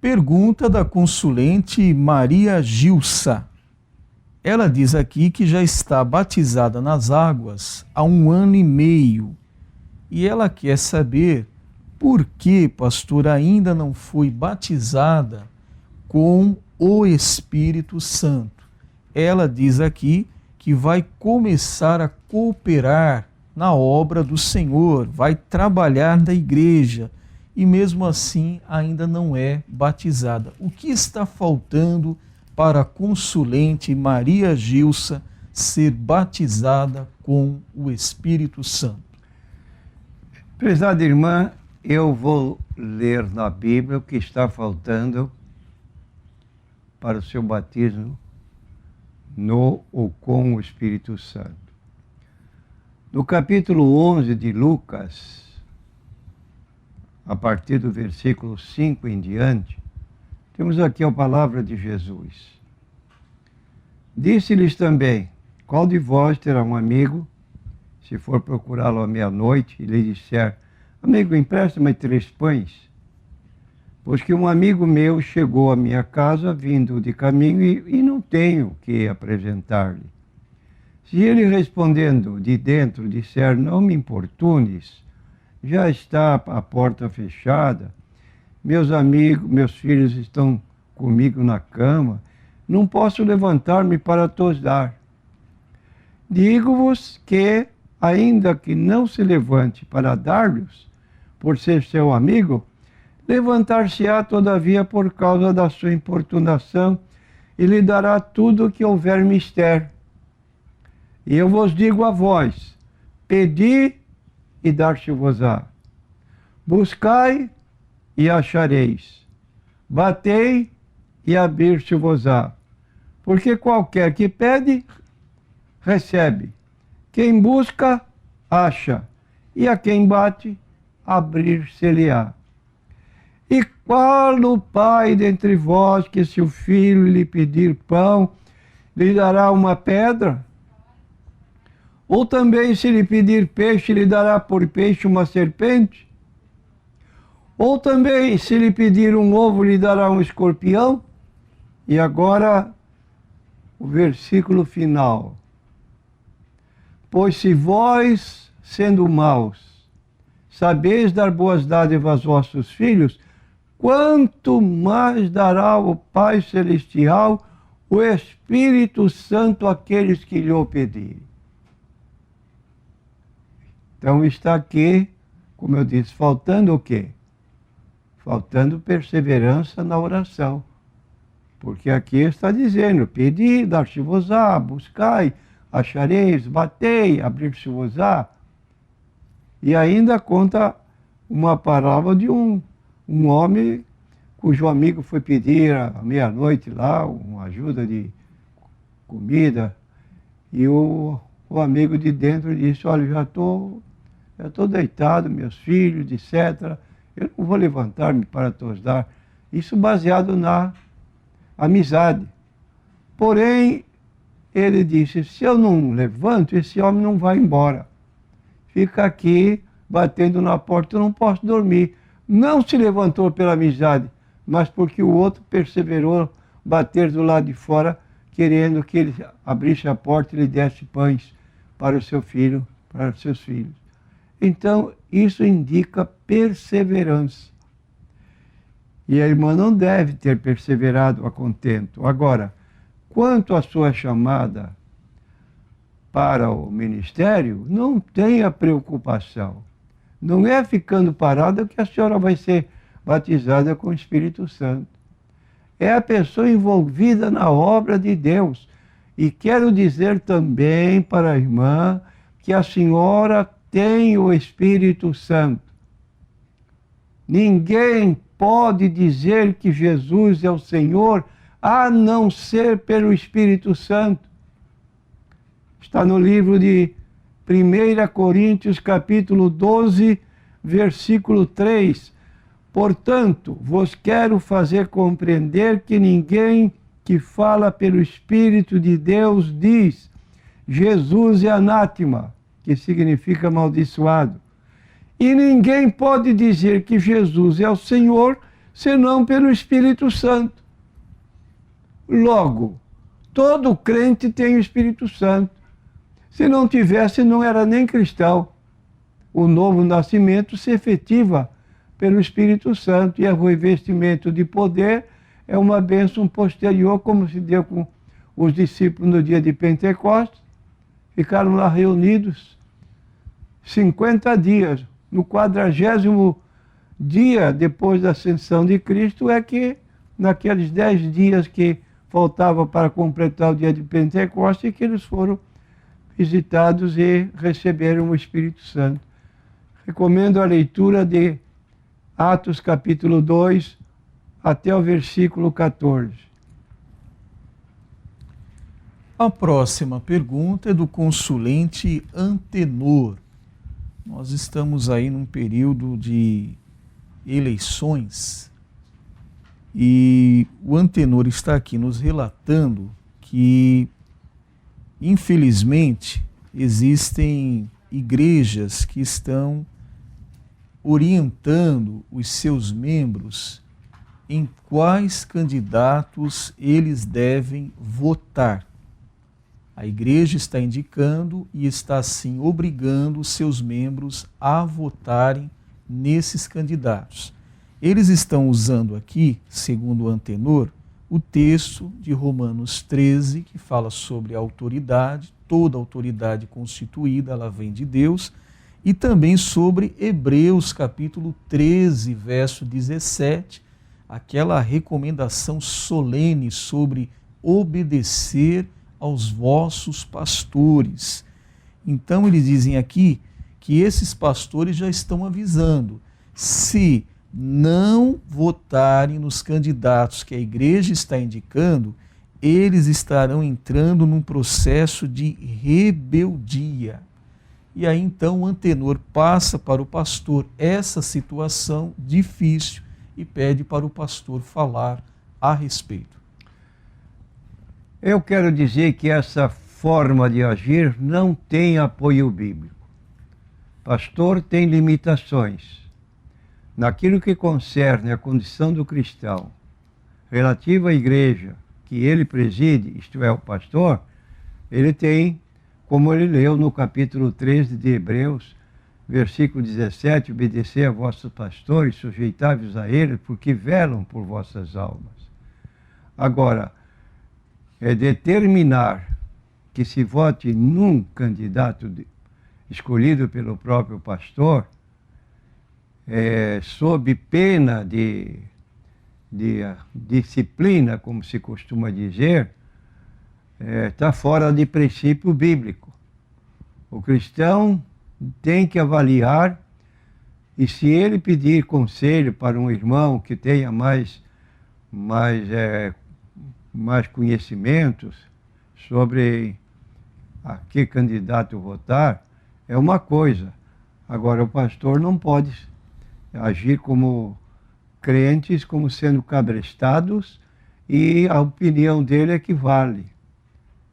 Pergunta da consulente Maria Gilsa. Ela diz aqui que já está batizada nas águas há 1 ano e meio. E ela quer saber por que, pastor, ainda não foi batizada com o Espírito Santo. Ela diz aqui que vai começar a cooperar na obra do Senhor, vai trabalhar na igreja e mesmo assim ainda não é batizada. O que está faltando para a consulente Maria Gilsa ser batizada com o Espírito Santo? Prezada irmã, eu vou ler na Bíblia o que está faltando para o seu batismo no ou com o Espírito Santo. No capítulo 11 de Lucas, a partir do versículo 5 em diante, temos aqui a palavra de Jesus. Disse-lhes também: qual de vós terá um amigo, se for procurá-lo à meia-noite, e lhe disser: amigo, empresta-me 3 pães? Pois que um amigo meu chegou à minha casa vindo de caminho e não tenho que apresentar-lhe. Se ele respondendo de dentro disser: não me importunes, já está a porta fechada, meus amigos, meus filhos estão comigo na cama, não posso levantar-me para tos dar. Digo-vos que, ainda que não se levante para dar-lhes, por ser seu amigo, levantar-se-á todavia por causa da sua importunação e lhe dará tudo o que houver mister. E eu vos digo a vós: pedi e dar-se-vos-á. Buscai e achareis. Batei e abrir-se-vos-á. Porque qualquer que pede, recebe. Quem busca, acha. E a quem bate, abrir-se-lhe-á. E qual o pai dentre vós que, se o filho lhe pedir pão, lhe dará uma pedra? Ou também, se lhe pedir peixe, lhe dará por peixe uma serpente? Ou também, se lhe pedir um ovo, lhe dará um escorpião? E agora, o versículo final. Pois se vós, sendo maus, sabeis dar boas dádivas aos vossos filhos, quanto mais dará o Pai Celestial o Espírito Santo àqueles que lhe o pedirem. Então está aqui, como eu disse, faltando o quê? Faltando perseverança na oração. Porque aqui está dizendo: pedi, dar-se-vos-á, buscai, achareis, batei, abrir-se-vos-á. E ainda conta uma parábola de um homem cujo amigo foi pedir à meia-noite lá uma ajuda de comida. E o amigo de dentro disse: olha, já estou deitado, meus filhos, etc. Eu não vou levantar-me para tos dar. Isso baseado na amizade. Porém, ele disse: se eu não levanto, esse homem não vai embora. Fica aqui batendo na porta, eu não posso dormir. Não se levantou pela amizade, mas porque o outro perseverou bater do lado de fora, querendo que ele abrisse a porta e lhe desse pães para o seu filho, para os seus filhos. Então, isso indica perseverança. E a irmã não deve ter perseverado a contento. Agora, quanto à sua chamada para o ministério, não tenha preocupação. Não é ficando parada que a senhora vai ser batizada com o Espírito Santo. É a pessoa envolvida na obra de Deus. E quero dizer também para a irmã que a senhora tem o Espírito Santo. Ninguém pode dizer que Jesus é o Senhor a não ser pelo Espírito Santo. Está no livro de 1 Coríntios, capítulo 12, versículo 3. Portanto, vos quero fazer compreender que ninguém que fala pelo Espírito de Deus diz: Jesus é anátema, que significa amaldiçoado. E ninguém pode dizer que Jesus é o Senhor senão pelo Espírito Santo. Logo, todo crente tem o Espírito Santo. Se não tivesse, não era nem cristão. O novo nascimento se efetiva pelo Espírito Santo, e o revestimento de poder é uma bênção posterior, como se deu com os discípulos no dia de Pentecostes. Ficaram lá reunidos 50 dias. No 40º dia depois da ascensão de Cristo é que, naqueles 10 dias que faltava para completar o dia de Pentecostes, que eles foram visitados e receberam o Espírito Santo. Recomendo a leitura de Atos capítulo 2 até o versículo 14. A próxima pergunta é do consulente Antenor. Nós estamos aí num período de eleições e o Antenor está aqui nos relatando que, infelizmente, existem igrejas que estão orientando os seus membros em quais candidatos eles devem votar. A igreja está indicando e está, assim, obrigando os seus membros a votarem nesses candidatos. Eles estão usando aqui, segundo o Antenor, o texto de Romanos 13, que fala sobre a autoridade, toda autoridade constituída, ela vem de Deus, e também sobre Hebreus capítulo 13, verso 17, aquela recomendação solene sobre obedecer aos vossos pastores. Então eles dizem aqui que esses pastores já estão avisando, se não votarem nos candidatos que a igreja está indicando, eles estarão entrando num processo de rebeldia. E aí então o Antenor passa para o pastor essa situação difícil e pede para o pastor falar a respeito. Eu quero dizer que essa forma de agir não tem apoio bíblico. Pastor tem limitações. Naquilo que concerne a condição do cristão, relativa à igreja que ele preside, isto é, o pastor, ele tem, como ele leu no capítulo 13 de Hebreus, versículo 17, obedecer a vossos pastores, sujeitai-vos a eles, porque velam por vossas almas. Agora, determinar que se vote num candidato escolhido pelo próprio pastor, sob pena de disciplina, como se costuma dizer, está fora de princípio bíblico. O cristão tem que avaliar, e se ele pedir conselho para um irmão que tenha mais conhecimentos sobre a que candidato votar, é uma coisa. Agora, o pastor não pode agir como crentes, como sendo cabrestados, e a opinião dele é que vale.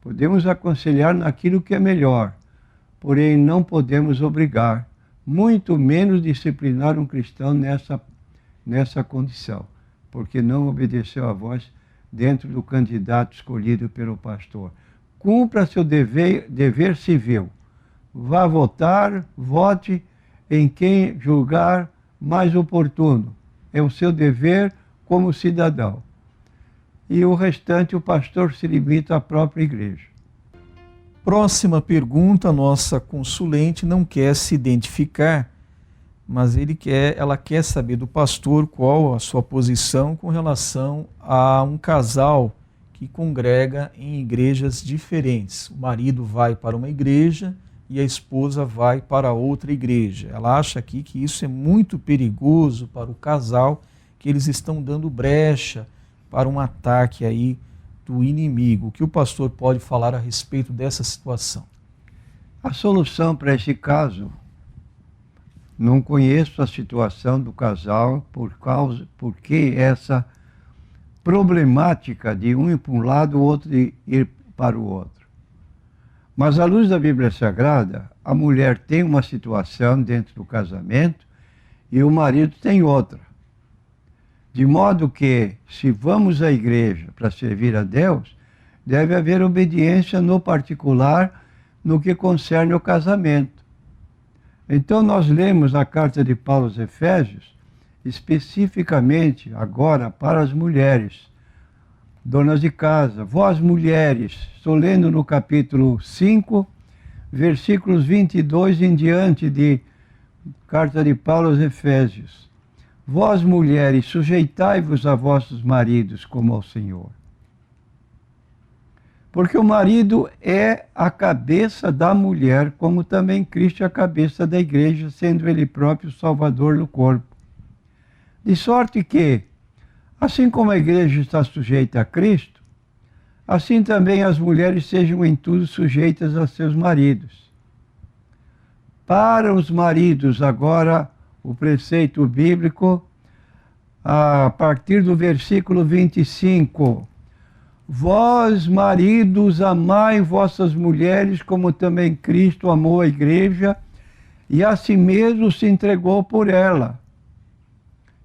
Podemos aconselhar naquilo que é melhor, porém não podemos obrigar, muito menos disciplinar um cristão nessa condição, porque não obedeceu à voz dentro do candidato escolhido pelo pastor. Cumpra seu dever civil. Vá votar, vote em quem julgar mais oportuno. É o seu dever como cidadão. E o restante o pastor se limita à própria igreja. Próxima pergunta, nossa consulente não quer se identificar, mas ela quer saber do pastor qual a sua posição com relação a um casal que congrega em igrejas diferentes. O marido vai para uma igreja e a esposa vai para outra igreja. Ela acha aqui que isso é muito perigoso para o casal, que eles estão dando brecha para um ataque aí do inimigo. O que o pastor pode falar a respeito dessa situação? A solução para esse caso, não conheço a situação do casal porque essa problemática de um ir para um lado, o outro de ir para o outro. Mas à luz da Bíblia Sagrada, a mulher tem uma situação dentro do casamento e o marido tem outra. De modo que, se vamos à igreja para servir a Deus, deve haver obediência no particular no que concerne o casamento. Então nós lemos a carta de Paulo aos Efésios, especificamente agora para as mulheres, donas de casa. Vós mulheres, estou lendo no capítulo 5, versículos 22 em diante de carta de Paulo aos Efésios. Vós mulheres, sujeitai-vos a vossos maridos como ao Senhor. Porque o marido é a cabeça da mulher, como também Cristo é a cabeça da igreja, sendo ele próprio o salvador do corpo. De sorte que, assim como a igreja está sujeita a Cristo, assim também as mulheres sejam em tudo sujeitas a seus maridos. Para os maridos, agora, o preceito bíblico, a partir do versículo 25. Vós, maridos, amai vossas mulheres, como também Cristo amou a igreja, e a si mesmo se entregou por ela.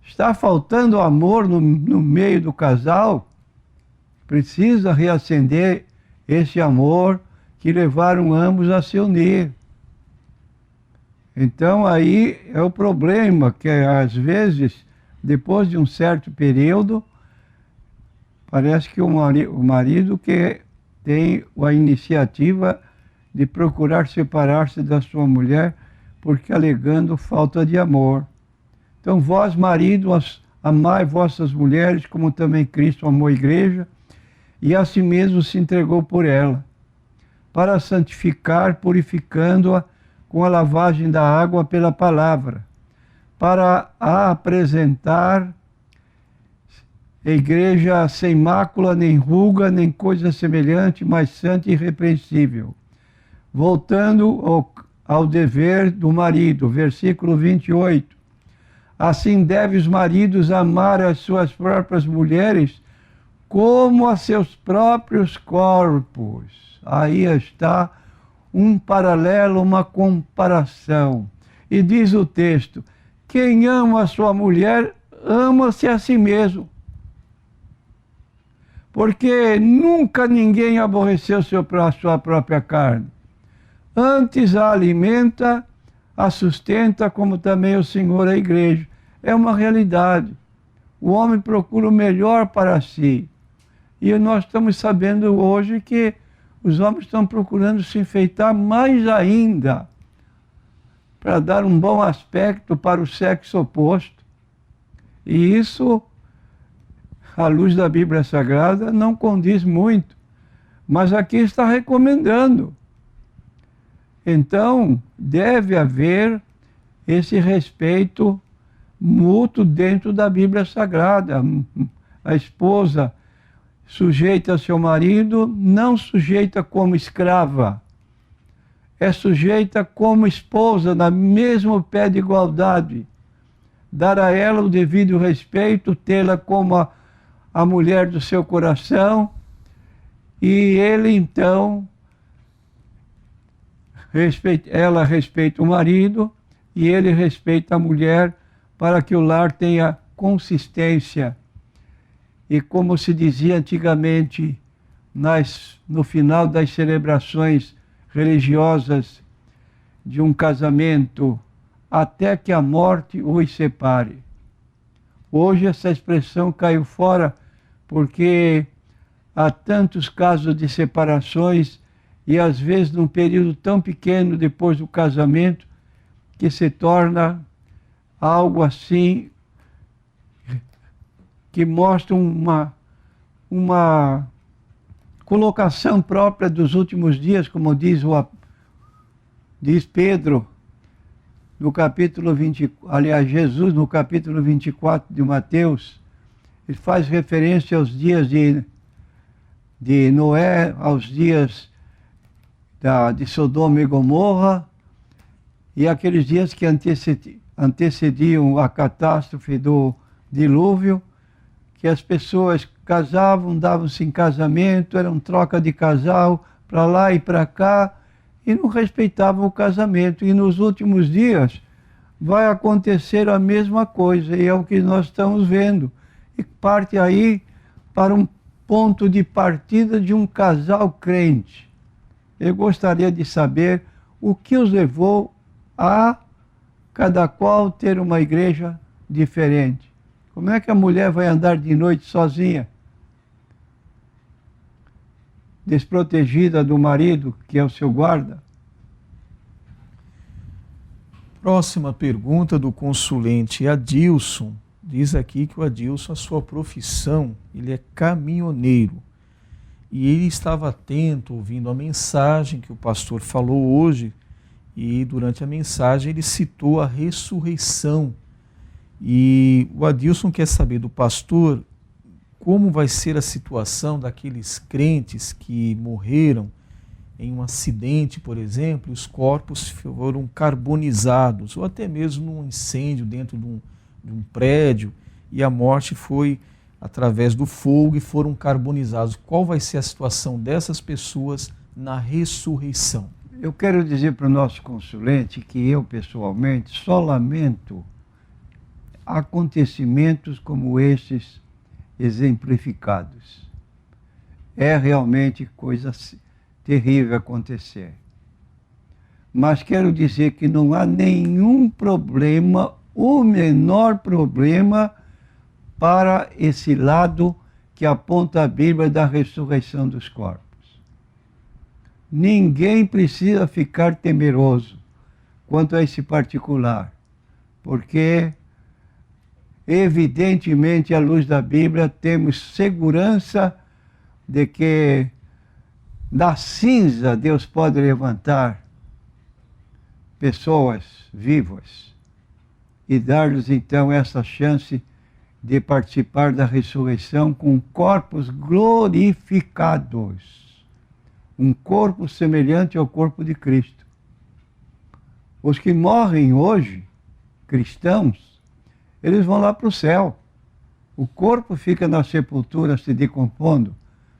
Está faltando amor no meio do casal? Precisa reacender esse amor que levaram ambos a se unir. Então aí é o problema, que às vezes, depois de um certo período, parece que o marido que tem a iniciativa de procurar separar-se da sua mulher, porque alegando falta de amor. Então vós, maridos, amai vossas mulheres, como também Cristo amou a igreja, e a si mesmo se entregou por ela, para santificar, purificando-a com a lavagem da água pela palavra, para a apresentar a igreja sem mácula, nem ruga, nem coisa semelhante, mas santa e irrepreensível. Voltando ao dever do marido, versículo 28. Assim devem os maridos amar as suas próprias mulheres como a seus próprios corpos. Aí está um paralelo, uma comparação. E diz o texto, quem ama a sua mulher, ama-se a si mesmo. Porque nunca ninguém aborreceu a sua própria carne. Antes a alimenta, a sustenta, como também o Senhor a igreja. É uma realidade. O homem procura o melhor para si. E nós estamos sabendo hoje que os homens estão procurando se enfeitar mais ainda, para dar um bom aspecto para o sexo oposto. E isso, à luz da Bíblia Sagrada, não condiz muito. Mas aqui está recomendando. Então, deve haver esse respeito mútuo dentro da Bíblia Sagrada. A esposa sujeita a seu marido, não sujeita como escrava, é sujeita como esposa, na mesmo pé de igualdade. Dar a ela o devido respeito, tê-la como a mulher do seu coração, e ele então, ela respeita o marido, e ele respeita a mulher, para que o lar tenha consistência. E como se dizia antigamente, no final das celebrações religiosas de um casamento, até que a morte os separe. Hoje essa expressão caiu fora, porque há tantos casos de separações, e às vezes num período tão pequeno depois do casamento, que se torna algo assim que mostra uma colocação própria dos últimos dias, como diz Pedro, no capítulo 20, aliás, Jesus, no capítulo 24 de Mateus, ele faz referência aos dias de Noé, aos dias de Sodoma e Gomorra, e aqueles dias que antecediam a catástrofe do dilúvio, que as pessoas casavam, davam-se em casamento, eram troca de casal, para lá e para cá, e não respeitavam o casamento. E nos últimos dias vai acontecer a mesma coisa, e é o que nós estamos vendo. e parte aí para um ponto de partida de um casal crente. Eu gostaria de saber o que os levou a cada qual ter uma igreja diferente. Como é que a mulher vai andar de noite sozinha, desprotegida do marido, que é o seu guarda? Próxima pergunta do consulente Adilson. Diz aqui que o Adilson, a sua profissão, ele é caminhoneiro. E ele estava atento, ouvindo a mensagem que o pastor falou hoje, e durante a mensagem ele citou a ressurreição. E o Adilson quer saber do pastor como vai ser a situação daqueles crentes que morreram em um acidente, por exemplo, e os corpos foram carbonizados, ou até mesmo num incêndio dentro de um prédio, e a morte foi através do fogo e foram carbonizados. Qual vai ser a situação dessas pessoas na ressurreição? Eu quero dizer para o nosso consulente que eu, pessoalmente, só lamento acontecimentos como esses exemplificados. É realmente coisa terrível acontecer. Mas quero dizer que não há nenhum problema, o menor problema, para esse lado que aponta a Bíblia da ressurreição dos corpos. Ninguém precisa ficar temeroso quanto a esse particular, porque, evidentemente, à luz da Bíblia, temos segurança de que da cinza Deus pode levantar pessoas vivas e dar-lhes então essa chance de participar da ressurreição com corpos glorificados. Um corpo semelhante ao corpo de Cristo. Os que morrem hoje, cristãos, eles vão lá para o céu. O corpo fica na sepultura se decompondo,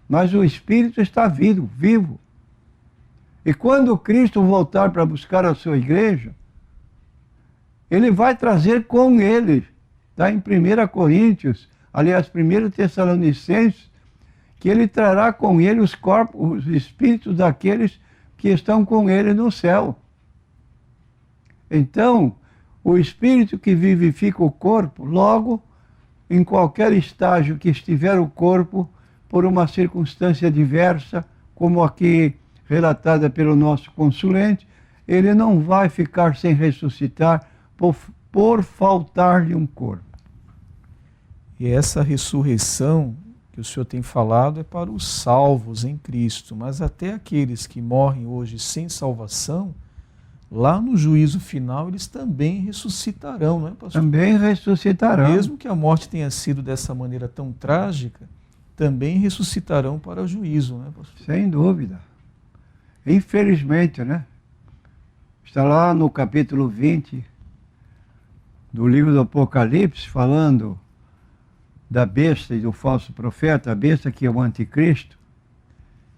mas o espírito está vivo. E quando Cristo voltar para buscar a sua igreja, ele vai trazer com ele, está em 1 Coríntios, aliás, 1 Tessalonicenses, que ele trará com ele os corpos, os espíritos daqueles que estão com ele no céu. Então, o espírito que vivifica o corpo, logo, em qualquer estágio que estiver o corpo, por uma circunstância diversa, como aqui relatada pelo nosso consulente, ele não vai ficar sem ressuscitar por faltar-lhe um corpo. E essa ressurreição que o senhor tem falado é para os salvos em Cristo, mas até aqueles que morrem hoje sem salvação, lá no juízo final eles também ressuscitarão, não é, pastor? Também ressuscitarão. Mesmo que a morte tenha sido dessa maneira tão trágica, também ressuscitarão para o juízo, não é, pastor? Sem dúvida. Infelizmente, né? Está lá no capítulo 20 do livro do Apocalipse, falando da besta e do falso profeta, a besta que é o anticristo,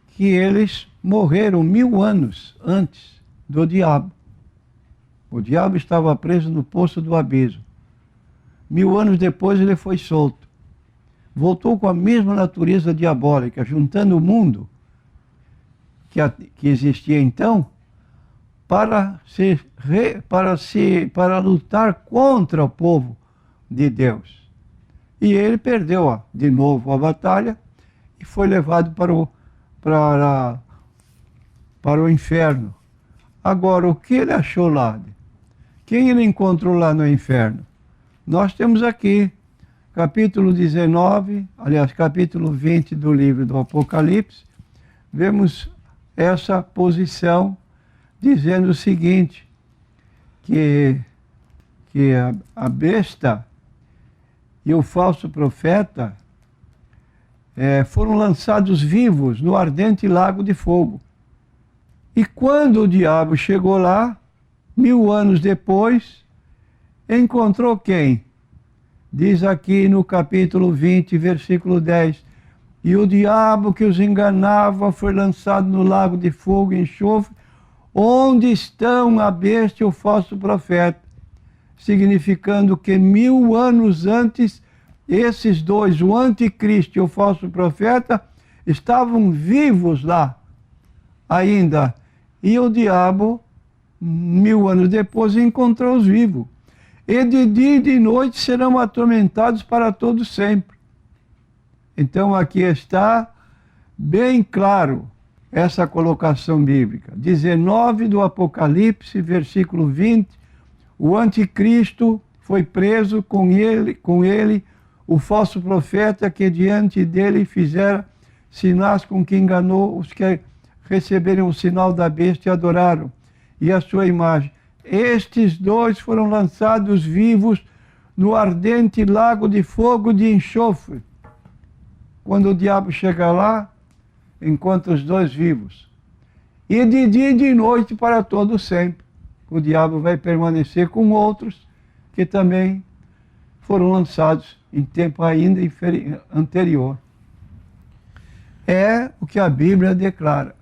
que eles morreram 1000 anos antes do diabo. O diabo estava preso no poço do abismo. 1000 anos depois ele foi solto. Voltou com a mesma natureza diabólica, juntando o mundo que existia então, para lutar contra o povo de Deus. E ele perdeu de novo a batalha e foi levado para o inferno. Agora, o que ele achou lá? Quem ele encontrou lá no inferno? Nós temos aqui, capítulo 19, aliás, capítulo 20 do livro do Apocalipse, vemos essa posição dizendo o seguinte, que a besta e o falso profeta foram lançados vivos no ardente lago de fogo. E quando o diabo chegou lá, 1000 anos depois, encontrou quem? Diz aqui no capítulo 20, versículo 10, e o diabo que os enganava foi lançado no lago de fogo e enxofre, onde estão a besta e o falso profeta, significando que 1000 anos antes esses dois, o anticristo e o falso profeta, estavam vivos lá ainda. E o diabo, 1000 anos depois, encontrou-os vivos. E de dia e de noite serão atormentados para todo sempre. Então aqui está bem claro essa colocação bíblica. 19 do Apocalipse, versículo 20, o anticristo foi preso, com ele o falso profeta que diante dele fizera sinais com que enganou os que receberam o sinal da besta e adoraram, e a sua imagem. Estes dois foram lançados vivos no ardente lago de fogo de enxofre. Quando o diabo chega lá, encontra os dois vivos. E de dia e de noite para todo sempre. O diabo vai permanecer com outros que também foram lançados em tempo ainda anterior. É o que a Bíblia declara.